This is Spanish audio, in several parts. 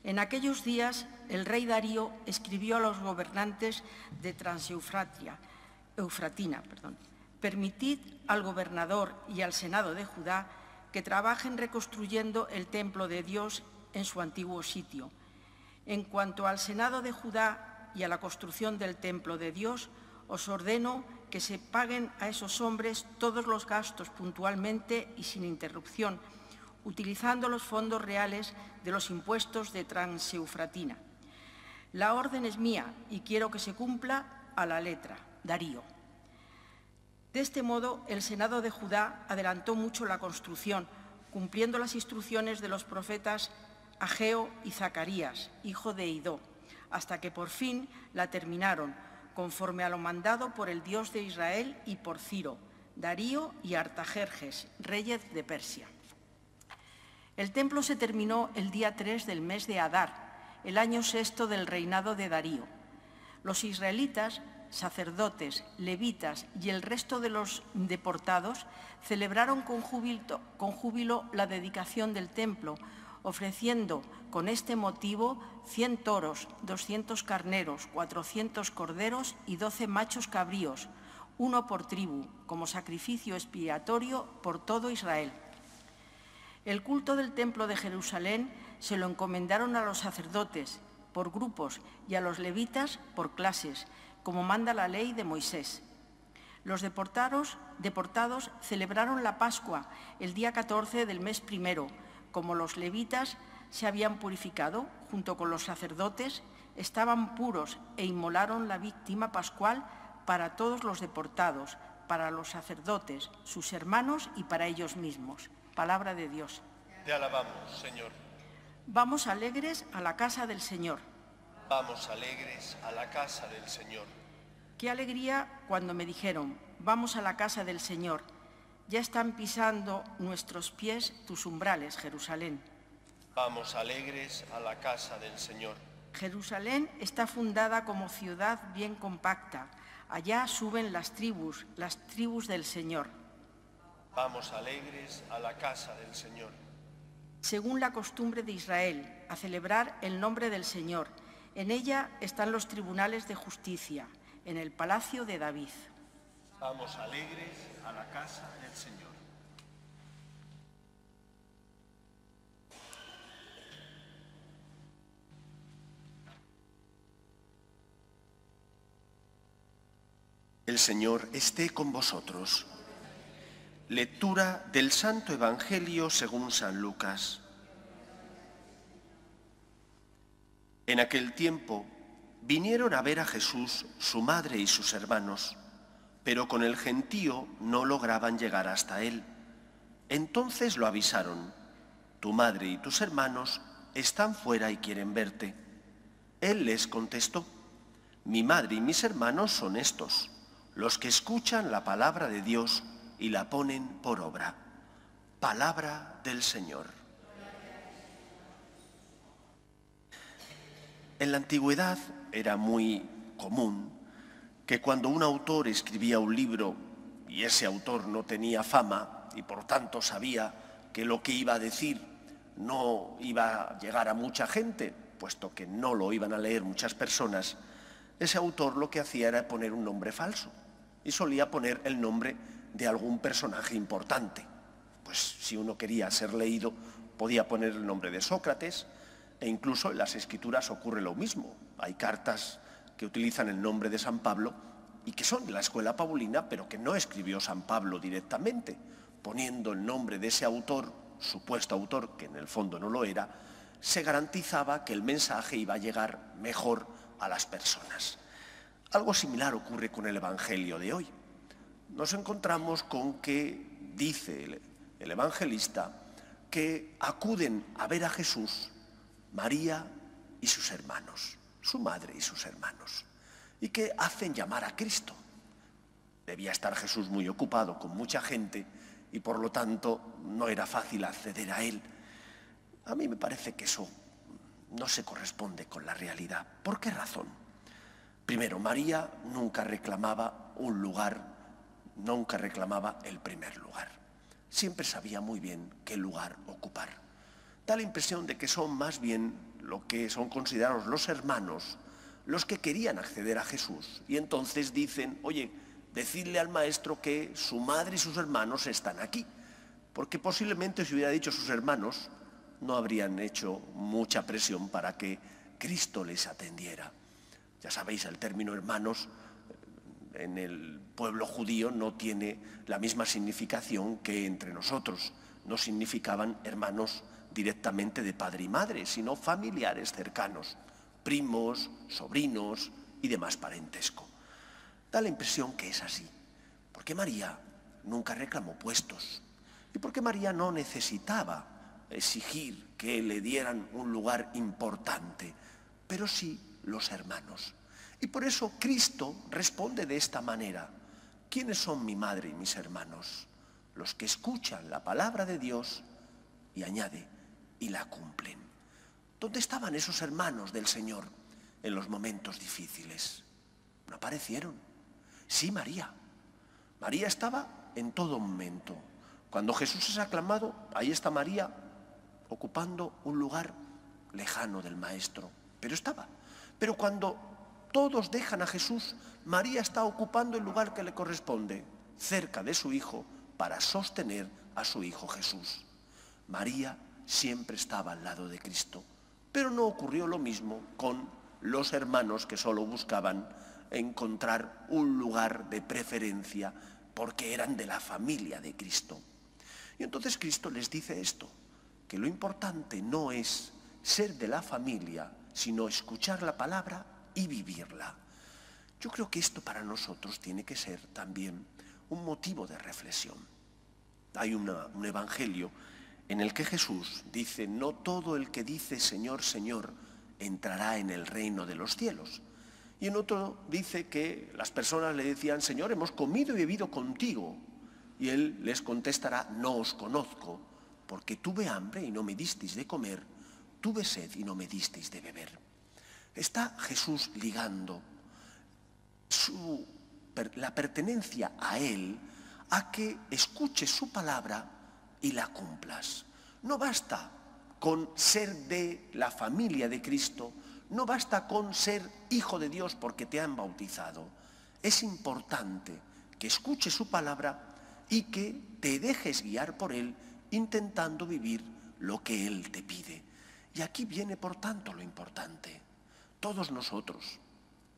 En aquellos días, el rey Darío escribió a los gobernantes de Transeufratina, permitid al gobernador y al Senado de Judá que trabajen reconstruyendo el templo de Dios en su antiguo sitio. En cuanto al Senado de Judá y a la construcción del templo de Dios, os ordeno que se paguen a esos hombres todos los gastos puntualmente y sin interrupción, utilizando los fondos reales de los impuestos de Transeufratina. La orden es mía y quiero que se cumpla a la letra. Darío. De este modo, el Senado de Judá adelantó mucho la construcción, cumpliendo las instrucciones de los profetas Ageo y Zacarías, hijo de Idó, hasta que por fin la terminaron, conforme a lo mandado por el Dios de Israel y por Ciro, Darío y Artajerjes, reyes de Persia. El templo se terminó el día 3 del mes de Adar, el año 6 del reinado de Darío. Los israelitas, sacerdotes, levitas y el resto de los deportados celebraron con júbilo la dedicación del templo, ofreciendo con este motivo 100 toros, 200 carneros, 400 corderos y 12 machos cabríos, uno por tribu, como sacrificio expiatorio por todo Israel. El culto del templo de Jerusalén se lo encomendaron a los sacerdotes por grupos y a los levitas por clases, como manda la ley de Moisés. Los deportados celebraron la Pascua el día 14 del mes primero. Como los levitas se habían purificado junto con los sacerdotes, estaban puros e inmolaron la víctima pascual para todos los deportados, para los sacerdotes, sus hermanos y para ellos mismos. Palabra de Dios. Te alabamos, Señor. Vamos alegres a la casa del Señor. Vamos alegres a la casa del Señor. Qué alegría cuando me dijeron, vamos a la casa del Señor. Ya están pisando nuestros pies tus umbrales, Jerusalén. Vamos alegres a la casa del Señor. Jerusalén está fundada como ciudad bien compacta. Allá suben las tribus del Señor. Vamos alegres a la casa del Señor. Según la costumbre de Israel, a celebrar el nombre del Señor. En ella están los tribunales de justicia, en el palacio de David. Vamos alegres a la casa del Señor. El Señor esté con vosotros. Lectura del Santo Evangelio según San Lucas. En aquel tiempo vinieron a ver a Jesús su madre y sus hermanos, pero con el gentío no lograban llegar hasta él. Entonces lo avisaron: tu madre y tus hermanos están fuera y quieren verte. Él les contestó: mi madre y mis hermanos son estos, los que escuchan la palabra de Dios y la ponen por obra. Palabra del Señor. En la antigüedad era muy común que cuando un autor escribía un libro y ese autor no tenía fama y por tanto sabía que lo que iba a decir no iba a llegar a mucha gente, puesto que no lo iban a leer muchas personas, ese autor lo que hacía era poner un nombre falso y solía poner el nombre de algún personaje importante. Pues si uno quería ser leído, podía poner el nombre de Sócrates, e incluso en las Escrituras ocurre lo mismo. Hay cartas que utilizan el nombre de San Pablo y que son de la escuela paulina, pero que no escribió San Pablo directamente. Poniendo el nombre de ese autor, supuesto autor, que en el fondo no lo era, se garantizaba que el mensaje iba a llegar mejor a las personas. Algo similar ocurre con el Evangelio de hoy. Nos encontramos con que dice el evangelista que acuden a ver a Jesús María y sus hermanos, su madre y sus hermanos, y que hacen llamar a Cristo. Debía estar Jesús muy ocupado con mucha gente y por lo tanto no era fácil acceder a él. A mí me parece que eso no se corresponde con la realidad. ¿Por qué razón? Primero, María nunca reclamaba un lugar, nunca reclamaba el primer lugar. Siempre sabía muy bien qué lugar ocupar. Da la impresión de que son más bien lo que son considerados los hermanos, los que querían acceder a Jesús. Y entonces dicen, oye, decidle al maestro que su madre y sus hermanos están aquí. Porque posiblemente si hubiera dicho sus hermanos, no habrían hecho mucha presión para que Cristo les atendiera. Ya sabéis, el término hermanos en el pueblo judío no tiene la misma significación que entre nosotros. No significaban hermanos directamente de padre y madre, sino familiares cercanos, primos, sobrinos y demás parentesco. Da la impresión que es así, porque María nunca reclamó puestos y porque María no necesitaba exigir que le dieran un lugar importante, pero sí los hermanos. Y por eso Cristo responde de esta manera: ¿quiénes son mi madre y mis hermanos? Los que escuchan la palabra de Dios y añade, y la cumplen. ¿Dónde estaban esos hermanos del Señor en los momentos difíciles? No aparecieron. Sí, María. María estaba en todo momento. Cuando Jesús es aclamado, ahí está María ocupando un lugar lejano del Maestro. Pero estaba. Pero cuando todos dejan a Jesús, María está ocupando el lugar que le corresponde, cerca de su Hijo, para sostener a su Hijo Jesús. María siempre estaba al lado de Cristo, pero no ocurrió lo mismo con los hermanos que solo buscaban encontrar un lugar de preferencia porque eran de la familia de Cristo. Y entonces Cristo les dice esto, que lo importante no es ser de la familia, sino escuchar la palabra y vivirla. Yo creo que esto para nosotros tiene que ser también un motivo de reflexión. Hay un evangelio en el que Jesús dice, no todo el que dice Señor, Señor, entrará en el reino de los cielos. Y en otro dice que las personas le decían, Señor, hemos comido y bebido contigo. Y él les contestará, no os conozco, porque tuve hambre y no me disteis de comer, tuve sed y no me disteis de beber. Está Jesús ligando la pertenencia a Él a que escuches su palabra y la cumplas. No basta con ser de la familia de Cristo, no basta con ser hijo de Dios porque te han bautizado. Es importante que escuches su palabra y que te dejes guiar por Él intentando vivir lo que Él te pide. Y aquí viene, por tanto, lo importante. Todos nosotros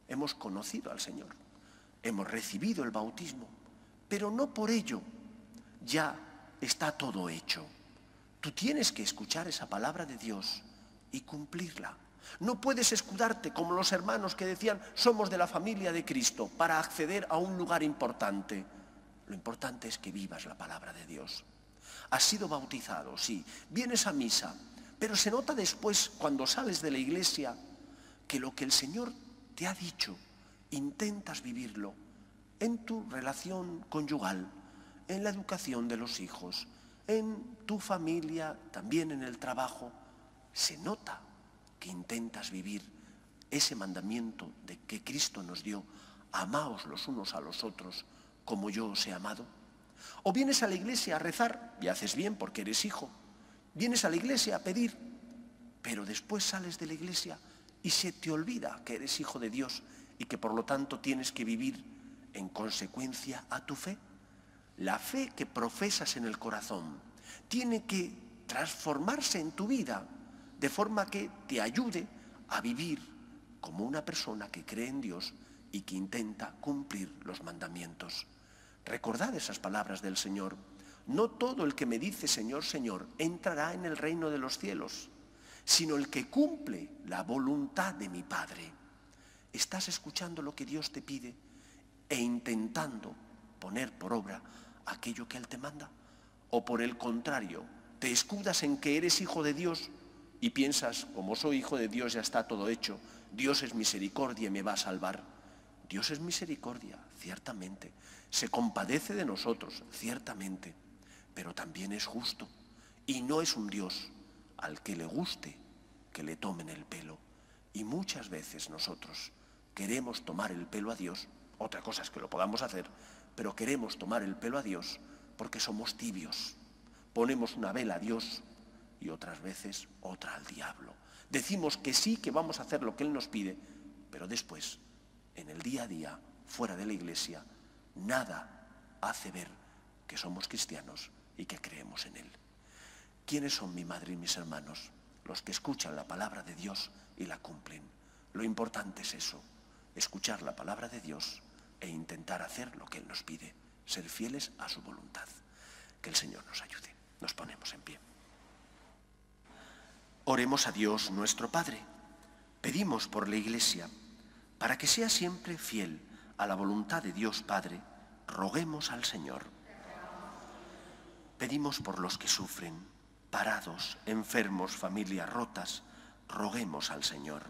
hemos conocido al Señor, hemos recibido el bautismo, pero no por ello ya está todo hecho. Tú tienes que escuchar esa palabra de Dios y cumplirla. No puedes escudarte como los hermanos que decían, somos de la familia de Cristo, para acceder a un lugar importante. Lo importante es que vivas la palabra de Dios. Has sido bautizado, sí, vienes a misa, pero se nota después, cuando sales de la iglesia, que lo que el Señor te ha dicho, intentas vivirlo en tu relación conyugal, en la educación de los hijos, en tu familia, también en el trabajo. Se nota que intentas vivir ese mandamiento de que Cristo nos dio, amaos los unos a los otros como yo os he amado. O vienes a la iglesia a rezar, y haces bien porque eres hijo. Vienes a la iglesia a pedir, pero después sales de la iglesia y se te olvida que eres hijo de Dios y que por lo tanto tienes que vivir en consecuencia a tu fe. La fe que profesas en el corazón tiene que transformarse en tu vida de forma que te ayude a vivir como una persona que cree en Dios y que intenta cumplir los mandamientos. Recordad esas palabras del Señor. No todo el que me dice Señor, Señor, entrará en el reino de los cielos, sino el que cumple la voluntad de mi Padre. ¿Estás escuchando lo que Dios te pide e intentando poner por obra aquello que Él te manda? ¿O por el contrario, te escudas en que eres hijo de Dios y piensas, como soy hijo de Dios ya está todo hecho, Dios es misericordia y me va a salvar? Dios es misericordia, ciertamente. Se compadece de nosotros, ciertamente. Pero también es justo. Y no es un Dios al que le guste que le tomen el pelo. Y muchas veces nosotros queremos tomar el pelo a Dios. Otra cosa es que lo podamos hacer, pero queremos tomar el pelo a Dios porque somos tibios. Ponemos una vela a Dios y otras veces otra al diablo. Decimos que sí, que vamos a hacer lo que Él nos pide, pero después, en el día a día, fuera de la Iglesia, nada hace ver que somos cristianos y que creemos en Él. ¿Quiénes son mi madre y mis hermanos? Los que escuchan la palabra de Dios y la cumplen. Lo importante es eso, escuchar la palabra de Dios e intentar hacer lo que Él nos pide, ser fieles a su voluntad. Que el Señor nos ayude. Nos ponemos en pie. Oremos a Dios nuestro Padre. Pedimos por la Iglesia, para que sea siempre fiel a la voluntad de Dios Padre, roguemos al Señor. Pedimos por los que sufren, parados, enfermos, familias rotas, roguemos al Señor.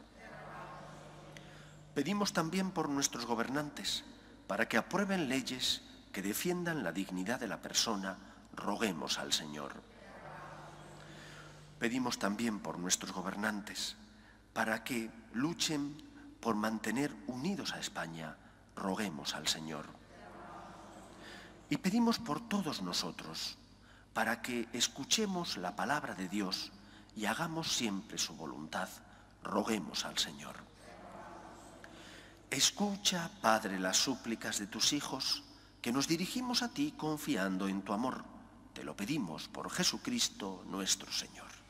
Pedimos también por nuestros gobernantes, para que aprueben leyes que defiendan la dignidad de la persona, roguemos al Señor. Pedimos también por nuestros gobernantes, para que luchen por mantener unidos a España, roguemos al Señor. Y pedimos por todos nosotros, para que escuchemos la palabra de Dios y hagamos siempre su voluntad, roguemos al Señor. Escucha, Padre, las súplicas de tus hijos, que nos dirigimos a ti confiando en tu amor. Te lo pedimos por Jesucristo nuestro Señor.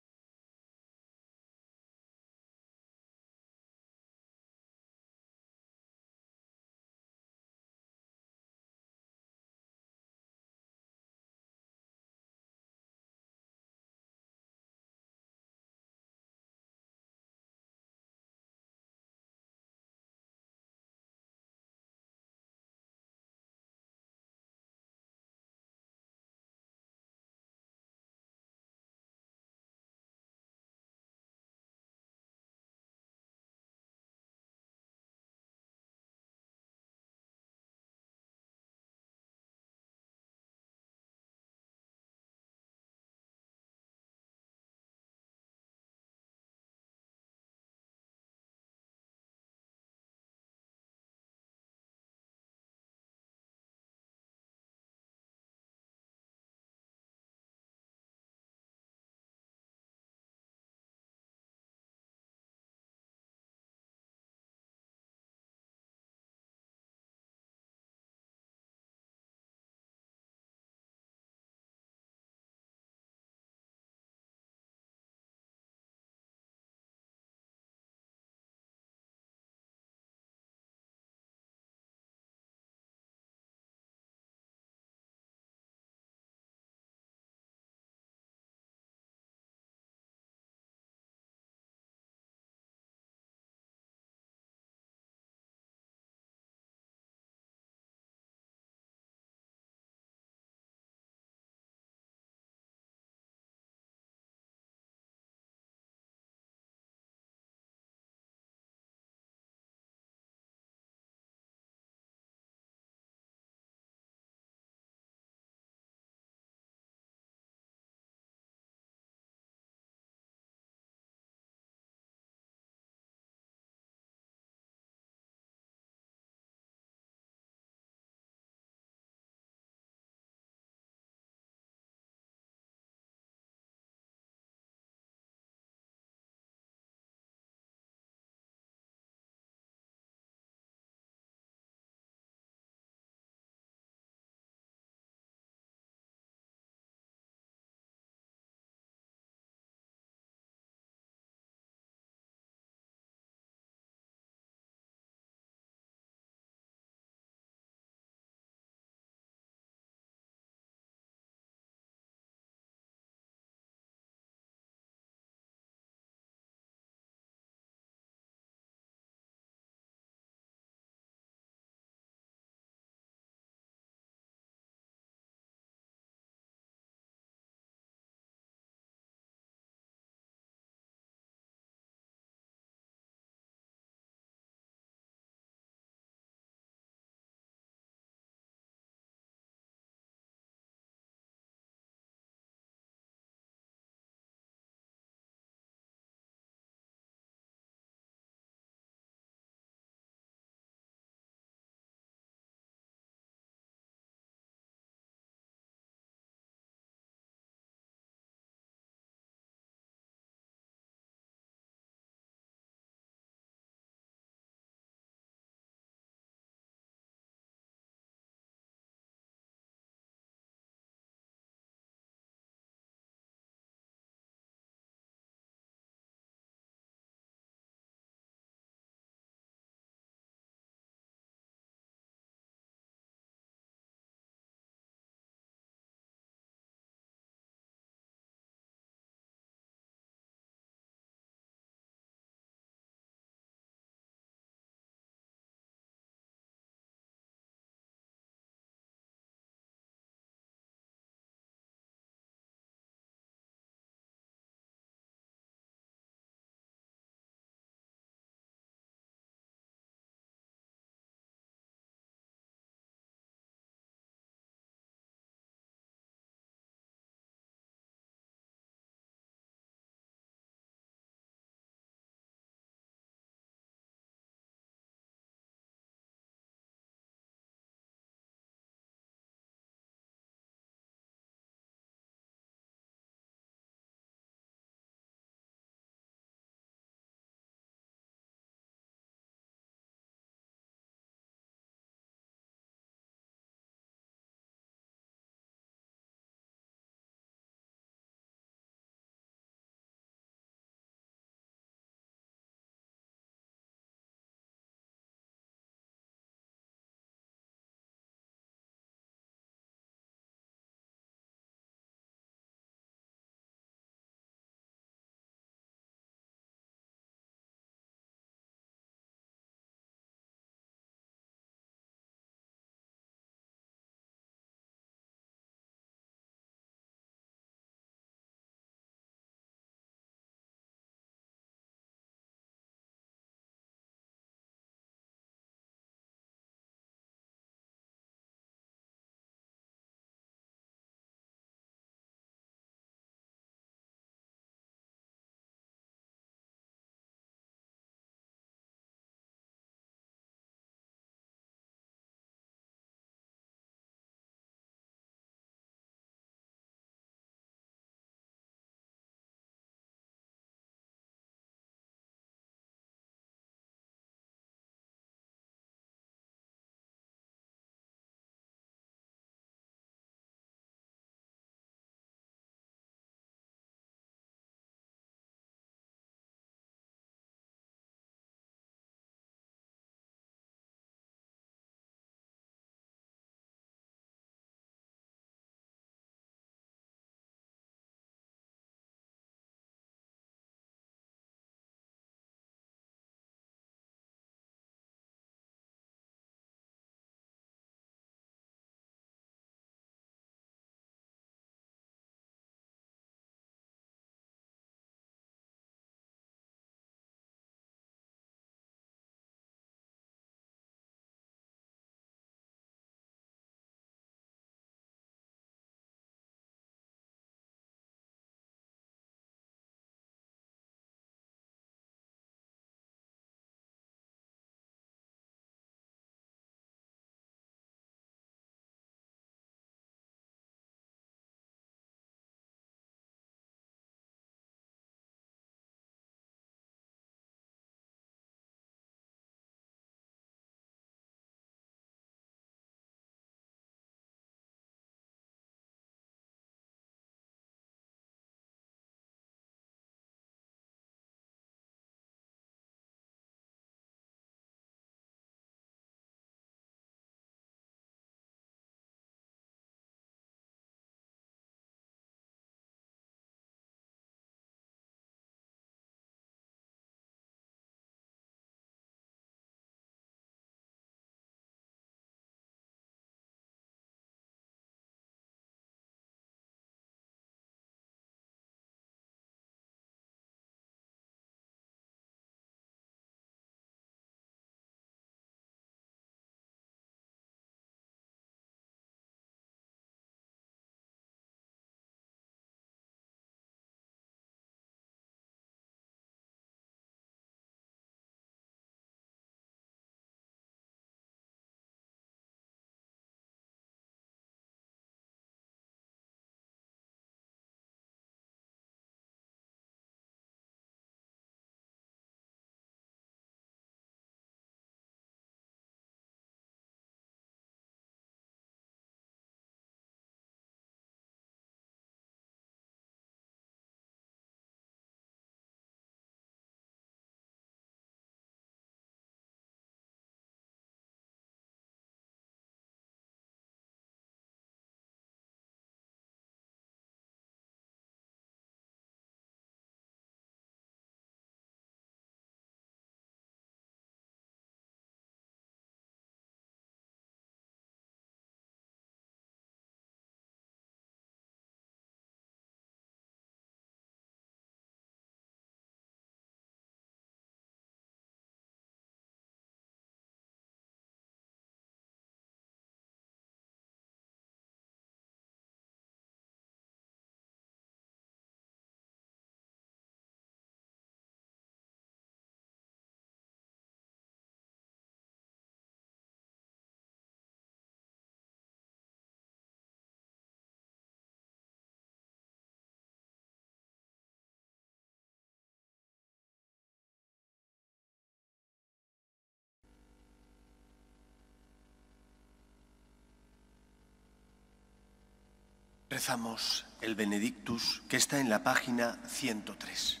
Rezamos el Benedictus que está en la página 103.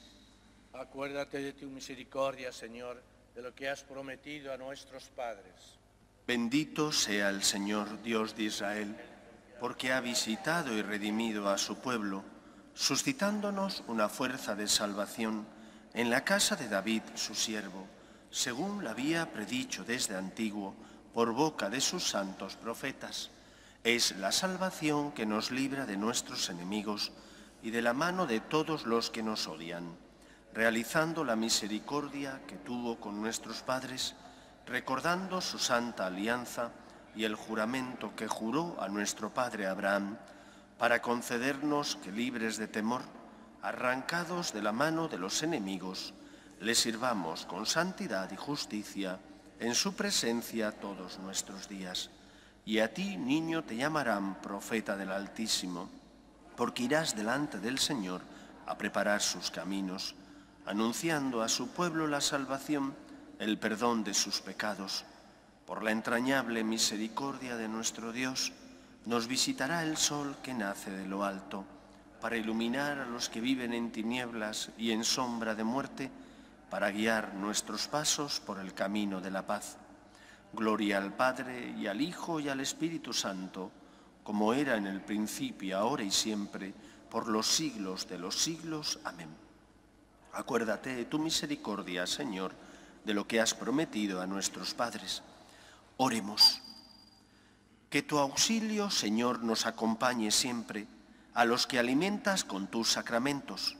Acuérdate de tu misericordia, Señor, de lo que has prometido a nuestros padres. Bendito sea el Señor, Dios de Israel, porque ha visitado y redimido a su pueblo, suscitándonos una fuerza de salvación en la casa de David, su siervo, según la había predicho desde antiguo por boca de sus santos profetas. Es la salvación que nos libra de nuestros enemigos y de la mano de todos los que nos odian, realizando la misericordia que tuvo con nuestros padres, recordando su santa alianza y el juramento que juró a nuestro padre Abraham, para concedernos que, libres de temor, arrancados de la mano de los enemigos, le sirvamos con santidad y justicia en su presencia todos nuestros días. Y a ti, niño, te llamarán profeta del Altísimo, porque irás delante del Señor a preparar sus caminos, anunciando a su pueblo la salvación, el perdón de sus pecados. Por la entrañable misericordia de nuestro Dios, nos visitará el sol que nace de lo alto, para iluminar a los que viven en tinieblas y en sombra de muerte, para guiar nuestros pasos por el camino de la paz. Gloria al Padre, y al Hijo, y al Espíritu Santo, como era en el principio, ahora y siempre, por los siglos de los siglos. Amén. Acuérdate de tu misericordia, Señor, de lo que has prometido a nuestros padres. Oremos. Que tu auxilio, Señor, nos acompañe siempre a los que alimentas con tus sacramentos,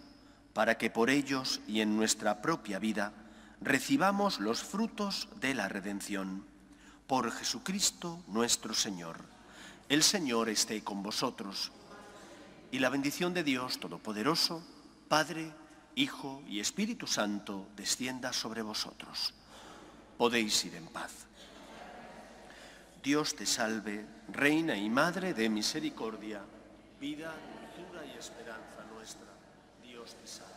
para que por ellos y en nuestra propia vida recibamos los frutos de la redención. Por Jesucristo nuestro Señor. El Señor esté con vosotros. Y la bendición de Dios Todopoderoso, Padre, Hijo y Espíritu Santo, descienda sobre vosotros. Podéis ir en paz. Dios te salve, Reina y Madre de misericordia, vida, dulzura y esperanza nuestra. Dios te salve.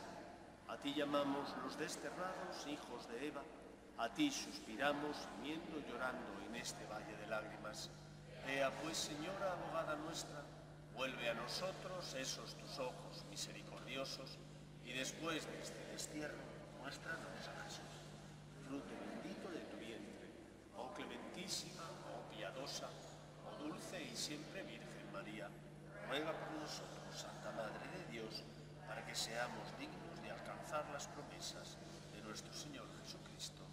A ti llamamos los desterrados hijos de Eva. A ti suspiramos, gimiendo y llorando en este valle de lágrimas. Ea pues, Señora, abogada nuestra, vuelve a nosotros esos tus ojos misericordiosos, y después de este destierro, muéstranos a Jesús, fruto bendito de tu vientre, oh clementísima, oh piadosa, oh dulce y siempre Virgen María. Ruega por nosotros, Santa Madre de Dios, para que seamos dignos de alcanzar las promesas de nuestro Señor Jesucristo.